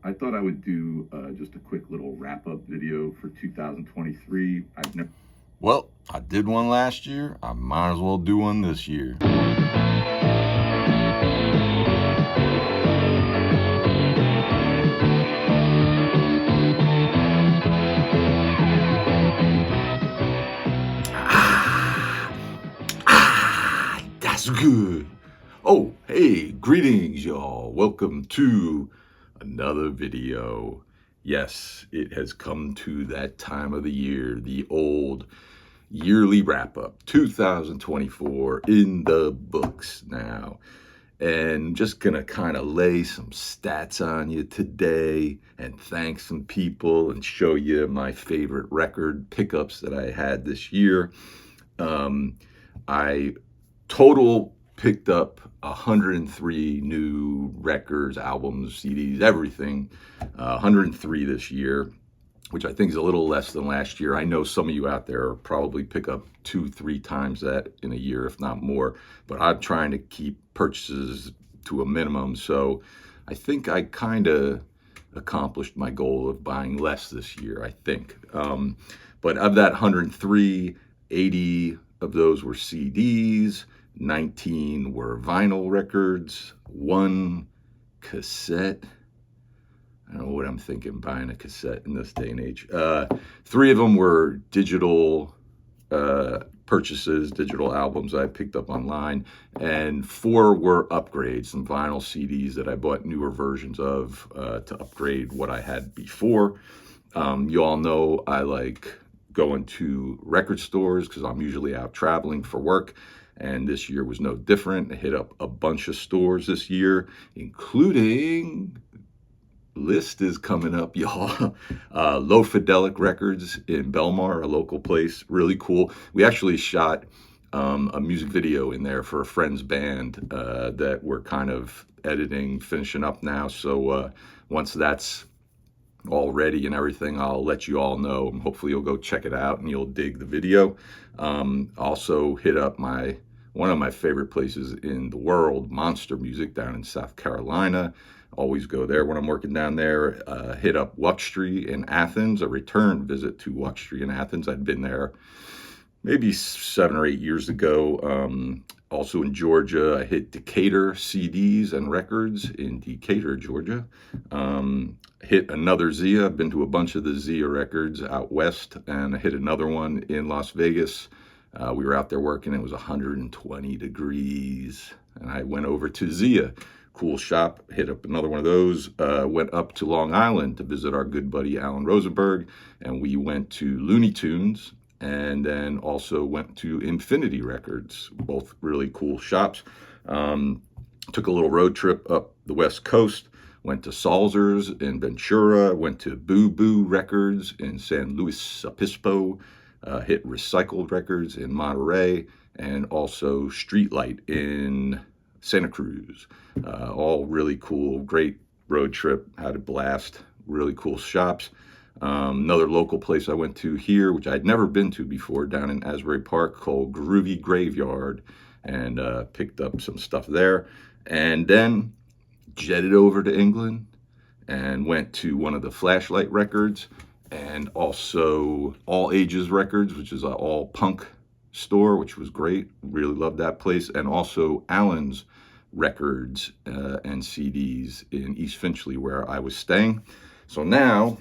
I thought I would do just a quick little wrap-up video for 2023. Well, I did one last year. I might as well do one this year. That's good. Oh, hey, greetings, y'all. Welcome to another video. Yes, it has come to that time of the year, the old yearly wrap-up, 2024 in the books now. And just gonna kind of lay some stats on you today and thank some people and show you my favorite record pickups that I had this year. I total picked up 103 new records, albums, CDs, everything. 103 this year, which I think is a little less than last year. I know some of you out there probably pick up 2-3 times that in a year, if not more. But I'm trying to keep purchases to a minimum. So I think I kind of accomplished my goal of buying less this year, I think. But of that 103, 80 of those were CDs, 19 were vinyl records, 1 cassette. I don't know what I'm thinking buying a cassette in this day and age. 3 of them were digital purchases, digital albums I picked up online, and 4 were upgrades, some vinyl CDs that I bought newer versions of to upgrade what I had before. You all know I like going to record stores because I'm usually out traveling for work, and this year was no different. I hit up a bunch of stores this year, including, list is coming up, y'all. Low Fidelic Records in Belmar, a local place, really cool. We actually shot a music video in there for a friend's band that we're kind of editing, finishing up now. So once that's all ready and everything, I'll let you all know. Hopefully you'll go check it out and you'll dig the video. Also hit up one of my favorite places in the world, Monster Music, down in South Carolina. Always go there when I'm working down there. Hit up Wuxtry in Athens, a return visit to Wuxtry in Athens. I'd been there maybe 7 or 8 years ago. Also in Georgia, I hit Decatur CDs and records in Decatur, Georgia. Hit another Zia. I've been to a bunch of the Zia records out west, and I hit another one in Las Vegas. We were out there working. It was 120 degrees, and I went over to Zia. Cool shop. Hit up another one of those. Went up to Long Island to visit our good buddy Alan Rosenberg, and we went to Looney Tunes, and then also went to Infinity Records. Both really cool shops. Took a little road trip up the West Coast. Went to Salzer's in Ventura. Went to Boo Boo Records in San Luis Obispo. Hit Recycled Records in Monterey, and also Streetlight in Santa Cruz. All really cool, great road trip, had a blast, really cool shops. Another local place I went to here, which I'd never been to before, down in Asbury Park, called Groovy Graveyard, and picked up some stuff there. And then jetted over to England and went to one of the Flashlight Records, and also All Ages Records, which is an all punk store, which was great. Really loved that place. And also Alan's Records and CDs in East Finchley, where I was staying. So now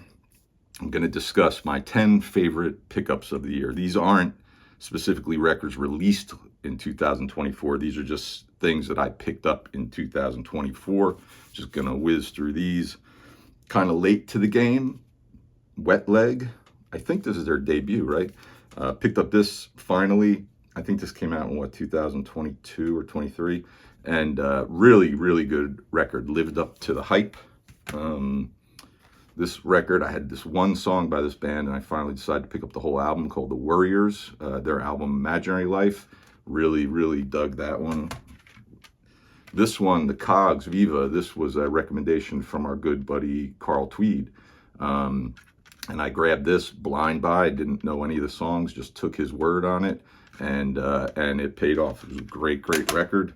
I'm going to discuss my 10 favorite pickups of the year. These aren't specifically records released in 2024. These are just things that I picked up in 2024. Just going to whiz through these. Kind of late to the game. Wet Leg. I think this is their debut, right? Picked up this finally. I think this came out in 2022 or 23. And really, really good record. Lived up to the hype. This record, I had this one song by this band, and I finally decided to pick up the whole album, called The Worriers, their album Imaginary Life. Really, really dug that one. This one, The Cogs, Viva, this was a recommendation from our good buddy Carl Tweed. And I grabbed this blind buy, didn't know any of the songs, just took his word on it, and it paid off. It was a great, great record.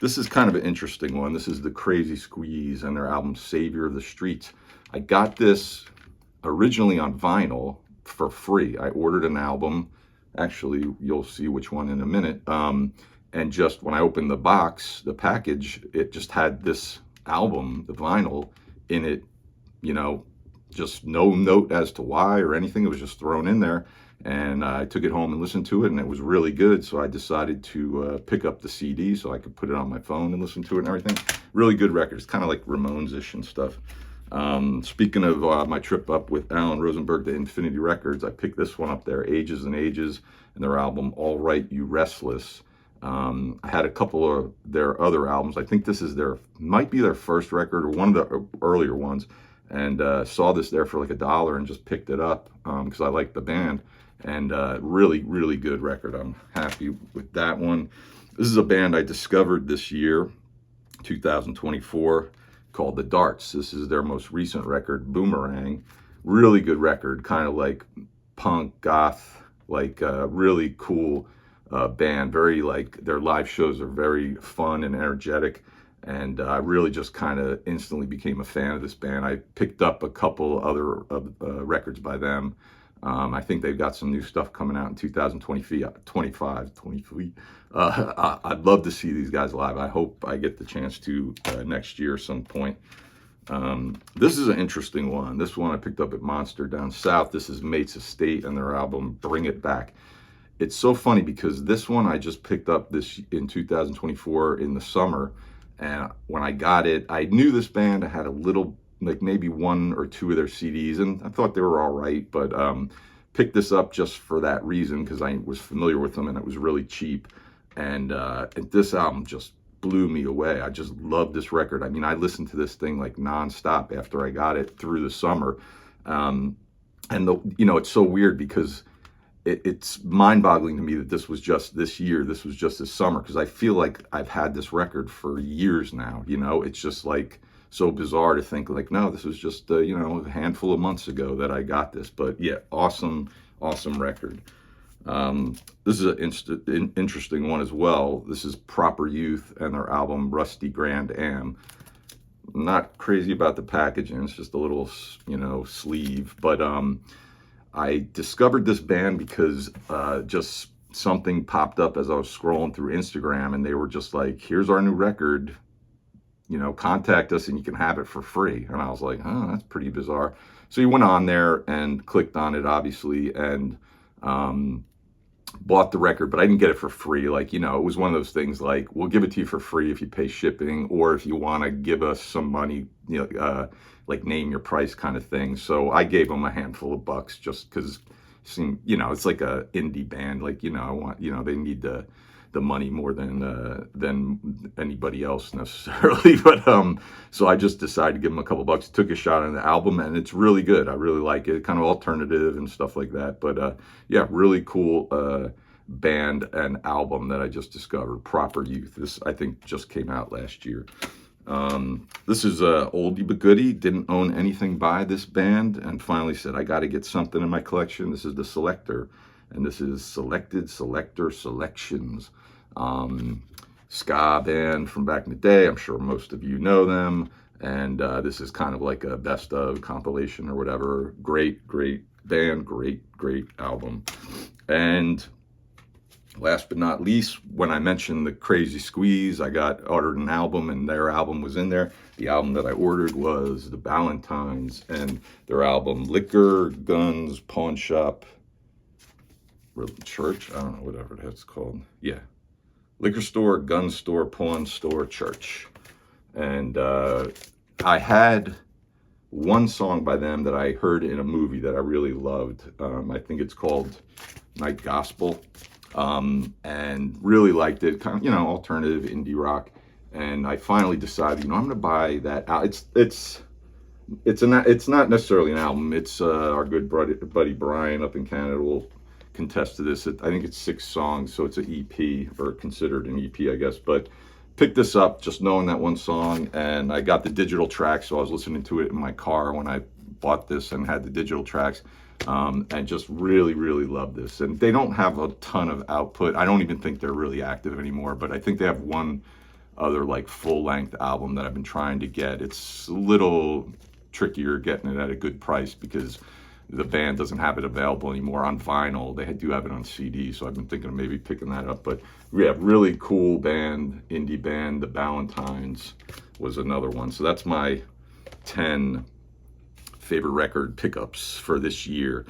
This is kind of an interesting one. This is the Crazy Squeeze and their album Savior of the Streets. I got this originally on vinyl for free. I ordered an album. Actually, you'll see which one in a minute. And just when I opened the box, the package, it just had this album, the vinyl, in it, you know, just no note as to why or anything. It was just thrown in there. And I took it home and listened to it, and it was really good. So I decided to pick up the CD so I could put it on my phone and listen to it and everything. Really good record. It's kind of like Ramones-ish and stuff. Speaking of my trip up with Alan Rosenberg to Infinity Records, I picked this one up there, Ages and Ages, and their album All Right You Restless. I had a couple of their other albums. I think this is might be their first record or one of the earlier ones. And saw this there for like $1 and just picked it up because I like the band. And really, really good record. I'm happy with that one. This is a band I discovered this year, 2024, called The Darts. This is their most recent record, Boomerang. Really good record, kind of like punk, goth, like really cool band. Very like, their live shows are very fun and energetic. And I really just kind of instantly became a fan of this band. I picked up a couple other records by them. I think they've got some new stuff coming out in 2025. I'd love to see these guys live. I hope I get the chance to next year at some point. This is an interesting one. This one I picked up at Monster down south. This is Mates Estate and their album Bring It Back. It's so funny because this one I just picked up this in 2024 in the summer. And when I got it, I knew this band. I had a little, like maybe one or two of their CDs, and I thought they were all right, but picked this up just for that reason because I was familiar with them and it was really cheap. And this album just blew me away. I just love this record. I mean, I listened to this thing like nonstop after I got it through the summer. And it's so weird because it's mind-boggling to me that this was just this year, this was just this summer, because I feel like I've had this record for years now. It's just like so bizarre to think like, no, this was just a handful of months ago that I got this. But yeah, awesome record. This is an interesting one as well. This is Proper Youth and their album Rusty Grand Am. Not crazy about the packaging. It's just a little sleeve, but I discovered this band because just something popped up as I was scrolling through Instagram, and they were just like, here's our new record, contact us and you can have it for free. And I was like, oh, that's pretty bizarre. So you went on there and clicked on it, obviously, and bought the record, but I didn't get it for free. Like, it was one of those things like, we'll give it to you for free if you pay shipping, or if you want to give us some money, like name your price kind of thing. So I gave them a handful of bucks just because, it's like a indie band. Like, I want, they need the money more than anybody else necessarily. But so I just decided to give them a couple bucks, took a shot on the album, and it's really good. I really like it, kind of alternative and stuff like that. But yeah, really cool band and album that I just discovered, Proper Youth. This, I think, just came out last year. This is a oldie but goodie. Didn't own anything by this band and finally said, I got to get something in my collection. This is the Selector, and this is Selected Selector Selections. Ska band from back in the day. I'm sure most of you know them. And this is kind of like a best of compilation or whatever. Great band, great album. And last but not least, when I mentioned the Crazy Squeeze, I ordered an album and their album was in there. The album that I ordered was the Ballantines and their album Liquor, Guns, Pawn Shop, Church, I don't know, whatever that's called. Yeah. Liquor Store, Gun Store, Pawn Store, Church. And I had one song by them that I heard in a movie that I really loved. I think it's called Night Gospel. And really liked it, kind of, alternative indie rock. And I finally decided, I'm going to buy that out. It's not necessarily an album. It's our good buddy Brian up in Canada will contest to this. I think it's 6 songs, so it's an EP, or considered an EP, I guess. But picked this up just knowing that one song, and I got the digital tracks, so I was listening to it in my car when I bought this and had the digital tracks. And just really love this. And they don't have a ton of output. I don't even think they're really active anymore, but I think they have one other like full-length album that I've been trying to get. It's a little trickier getting it at a good price because the band doesn't have it available anymore on vinyl. They do have it on CD, so I've been thinking of maybe picking that up. But yeah, really cool band, indie band. The Ballantines was another one. So that's my 10 favorite record pickups for this year.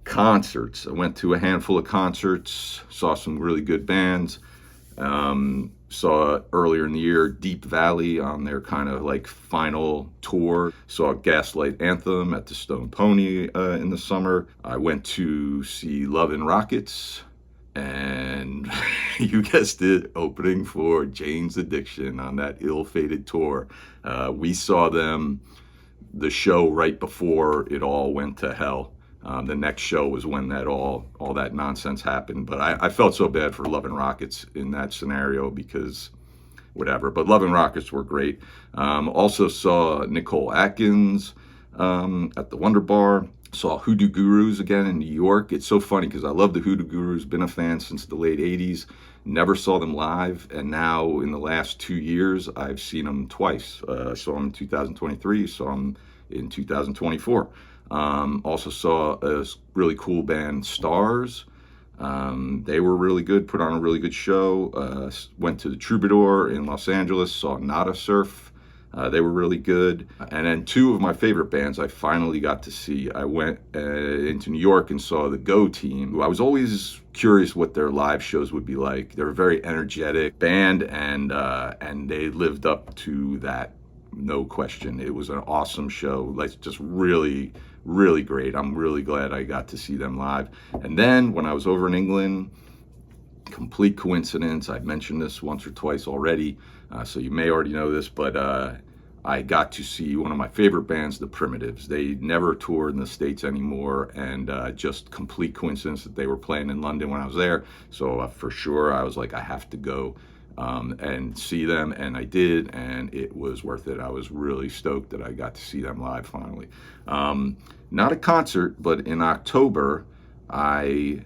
Concerts. I went to a handful of concerts, saw some really good bands. Saw earlier in the year Deep Valley on their kind of like final tour. Saw Gaslight Anthem at the Stone Pony in the summer. I went to see Love and Rockets, and you guessed it, opening for Jane's Addiction on that ill-fated tour. We saw them the show right before it all went to hell. The next show was when that all that nonsense happened. But I felt so bad for Love and Rockets in that scenario because whatever. But Love and Rockets were great. Also saw Nicole Atkins at the Wonder Bar. Saw Hoodoo Gurus again in New York. It's so funny because I love the Hoodoo Gurus. Been a fan since the late 80s. Never saw them live. And now in the last 2 years, I've seen them twice. I saw them in 2023. Saw them in 2024. Also saw a really cool band, Stars. They were really good, put on a really good show. Went to the Troubadour in Los Angeles, saw Nada Surf. They were really good. And then two of my favorite bands I finally got to see. I went into New York and saw the Go Team, who I was always curious what their live shows would be like. They're a very energetic band, and they lived up to that. No question. It was an awesome show. Like, just really, really great. I'm really glad I got to see them live. And then when I was over in England, complete coincidence, I've mentioned this once or twice already, so you may already know this, but I got to see one of my favorite bands, The Primitives. They never tour in the States anymore, and just complete coincidence that they were playing in London when I was there. So for sure, I was like, I have to go and see them, and I did, and it was worth it. I was really stoked that I got to see them live finally. Not a concert, but in October, I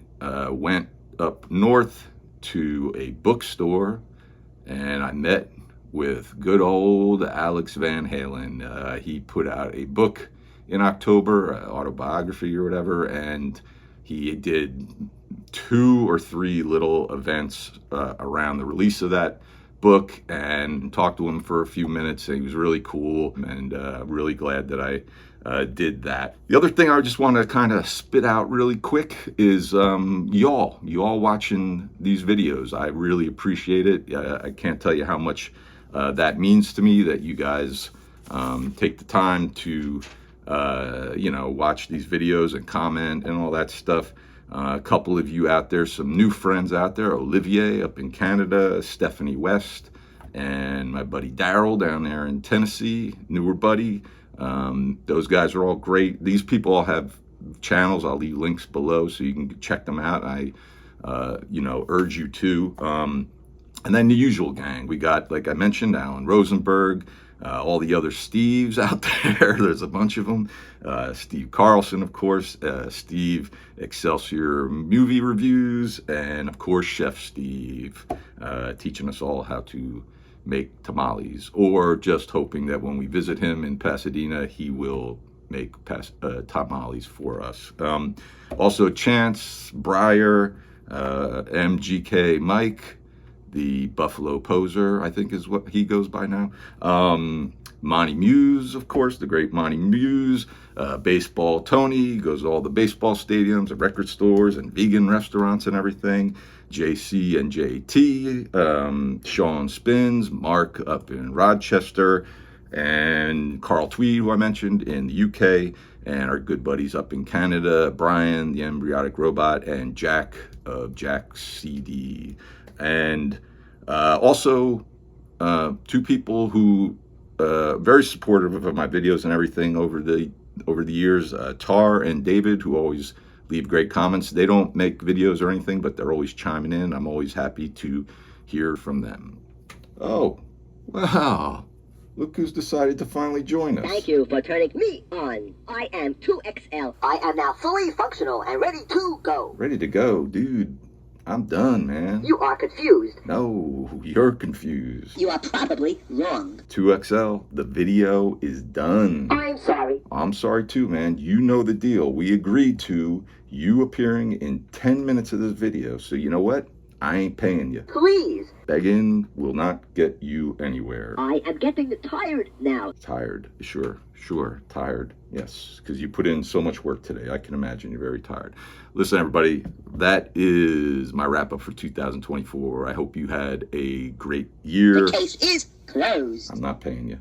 went up north to a bookstore, and I met with good old Alex Van Halen. He put out a book in October, autobiography or whatever, and he did 2 or 3 little events around the release of that book, and talked to him for a few minutes, and he was really cool, and really glad that I did that. The other thing I just want to kind of spit out really quick is y'all watching these videos. I really appreciate it. I can't tell you how much that means to me, that you guys take the time to watch these videos and comment and all that stuff. A couple of you out there, some new friends out there, Olivier up in Canada, Stephanie West, and my buddy Daryl down there in Tennessee, newer buddy. Those guys are all great. These people all have channels. I'll leave links below so you can check them out. I urge you to. And then the usual gang. We got, like I mentioned, Alan Rosenberg, all the other Steves out there. There's a bunch of them. Steve Carlson, of course. Steve Excelsior Movie Reviews. And, of course, Chef Steve, teaching us all how to make tamales. Or just hoping that when we visit him in Pasadena, he will make tamales for us. Also, Chance, Breyer, MGK Mike, the Buffalo Poser, I think is what he goes by now. Monty Muse, of course, the great Monty Muse. Baseball Tony, goes to all the baseball stadiums and record stores and vegan restaurants and everything. JC and JT, Sean Spins, Mark up in Rochester, and Carl Tweed, who I mentioned, in the UK, and our good buddies up in Canada, Brian, the Embryonic Robot, and Jack of Jack CD. And also 2 people who very supportive of my videos and everything over the years, Tar and David, who always leave great comments. They don't make videos or anything, but they're always chiming in. I'm always happy to hear from them. Oh, wow. Look who's decided to finally join us. Thank you for turning me on. I am 2XL. I am now fully functional and ready to go. Ready to go, dude. I'm done, man. You are confused. No, you're confused. You are probably wrong. 2XL, the video is done. I'm sorry. I'm sorry too, man. You know the deal. We agreed to you appearing in 10 minutes of this video. So you know what? I ain't paying you. Please. Begging will not get you anywhere. I am getting tired now. Tired. Sure. Tired. Yes, because you put in so much work today. I can imagine you're very tired. Listen, everybody, that is my wrap up for 2024. I hope you had a great year. The case is closed. I'm not paying you.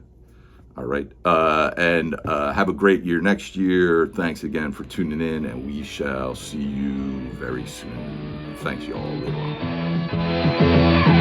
All right. And have a great year next year. Thanks again for tuning in, and we shall see you very soon. Thanks, y'all. Later on.